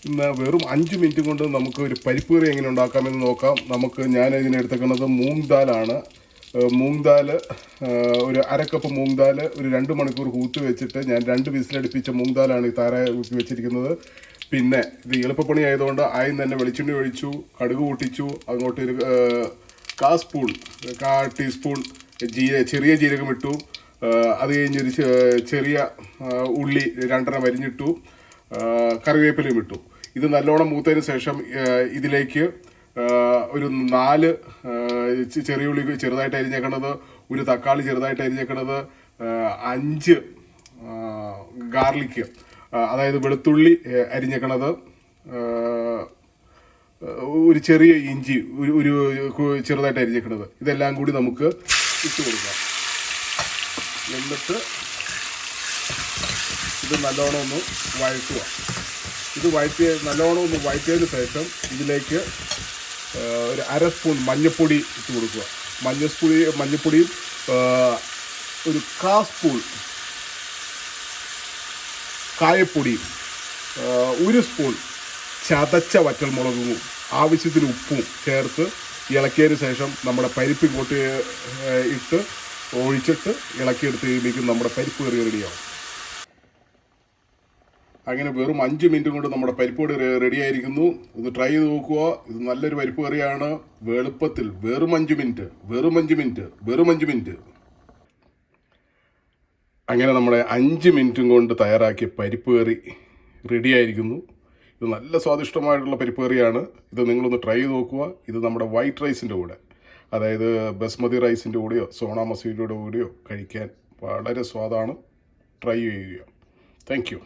ഇന്ന് വെറും 5 മിനിറ്റ് കൊണ്ട് നമുക്ക് ഒരു പരിപ്പ് കറി എങ്ങനെ ഉണ്ടാക്കാമെന്ന് നോക്കാം. ഞാൻ ഇതിനെടുത്തേക്കുന്നത് മൂങ് ദാലാണ്. മൂങ് ദാൽ ഒരു അരക്കപ്പ് മൂങ് ദാൽ ഒരു 2 മണിക്കൂർ കൂത്ത് വെച്ചിട്ട് ഞാൻ 2 വിസിലടുപ്പിച്ച മൂങ് ദാലാണ് ഈ താറാക്കി വെച്ചിരിക്കുന്നത്. പിന്നെ ഇത് എളുപ്പപ്പണി ആയതുകൊണ്ട് ആദ്യം തന്നെ വെളിച്ചെണ്ണ ഒഴിച്ചു, കടുക് പൊട്ടിച്ചു, അങ്ങോട്ട് ഒരു കാ ടീസ്പൂൺ ചെറിയ ജീരകം ഇട്ടു. അത് കഴിഞ്ഞൊരു ചെറിയ ഉള്ളി 2 അരിഞ്ഞിട്ടു, കറിവേപ്പിലയും ഇട്ടു. ഇത് നല്ലോണം മൂത്തതിന് ശേഷം ഇതിലേക്ക് ഒരു 4 ചെറിയ ഉള്ളി ചെറുതായിട്ട് അരിഞ്ഞേക്കണത്, ഒരു തക്കാളി ചെറുതായിട്ട് അരിഞ്ഞേക്കണത്, 5 ഗാർലിക്ക് അതായത് വെളുത്തുള്ളി അരിഞ്ഞേക്കണത്, ഒരു ചെറിയ ഇഞ്ചി ഒരു ചെറുതായിട്ട് അരിഞ്ഞേക്കണത്, ഇതെല്ലാം കൂടി നമുക്ക് ഇട്ട് കൊടുക്കാം. എന്നിട്ട് ഇത് നല്ലോണം ഒന്ന് വഴറ്റുക. ഇത് നല്ലോണം ഒന്ന് വഴറ്റിയതിന് ശേഷം ഇതിലേക്ക് ഒരു 1/2 സ്പൂൺ മഞ്ഞൾപ്പൊടി ഇട്ട് കൊടുക്കുക. മഞ്ഞൾപ്പൊടിയും ഒരു 1/4 സ്പൂൺ കായപ്പൊടിയും 1 സ്പൂൺ ചതച്ച വറ്റൽമുളകും ആവശ്യത്തിന് ഉപ്പും ചേർത്ത് ഇളക്കിയതിന് ശേഷം നമ്മുടെ പരിപ്പ് ഇങ്ങോട്ട് ഇട്ട് ഒഴിച്ചിട്ട് ഇളക്കിയെടുത്ത് കഴിയുമ്പോഴേക്കും നമ്മുടെ പരിപ്പ് കറി റെഡിയാവും. അങ്ങനെ വെറും 5 മിനിറ്റ് കൊണ്ട് നമ്മുടെ പരിപ്പ് കറി റെഡി ആയിരിക്കുന്നു. ഒന്ന് ട്രൈ ചെയ്ത് നോക്കുക. ഇത് നല്ലൊരു പരിപ്പ് കറിയാണ്. എളുപ്പത്തിൽ വെറും 5 മിനിറ്റ്. അങ്ങനെ നമ്മുടെ 5 മിനിറ്റും കൊണ്ട് തയ്യാറാക്കിയ പരിപ്പ് കറി റെഡി ആയിരിക്കുന്നു. ഇത് നല്ല സ്വാദിഷ്ടമായിട്ടുള്ള പരിപ്പ് കറിയാണ്. ഇത് നിങ്ങളൊന്ന് ട്രൈ ചെയ്ത് നോക്കുക. ഇത് നമ്മുടെ വൈറ്റ് റൈസിൻ്റെ കൂടെ, അതായത് ബസ്മതി റൈസിൻ്റെ കൂടെയോ സോണ മസൂരിയുടെ കൂടെയോ കഴിക്കാൻ വളരെ സ്വാദാണ്. ട്രൈ ചെയ്യുക. Thank you.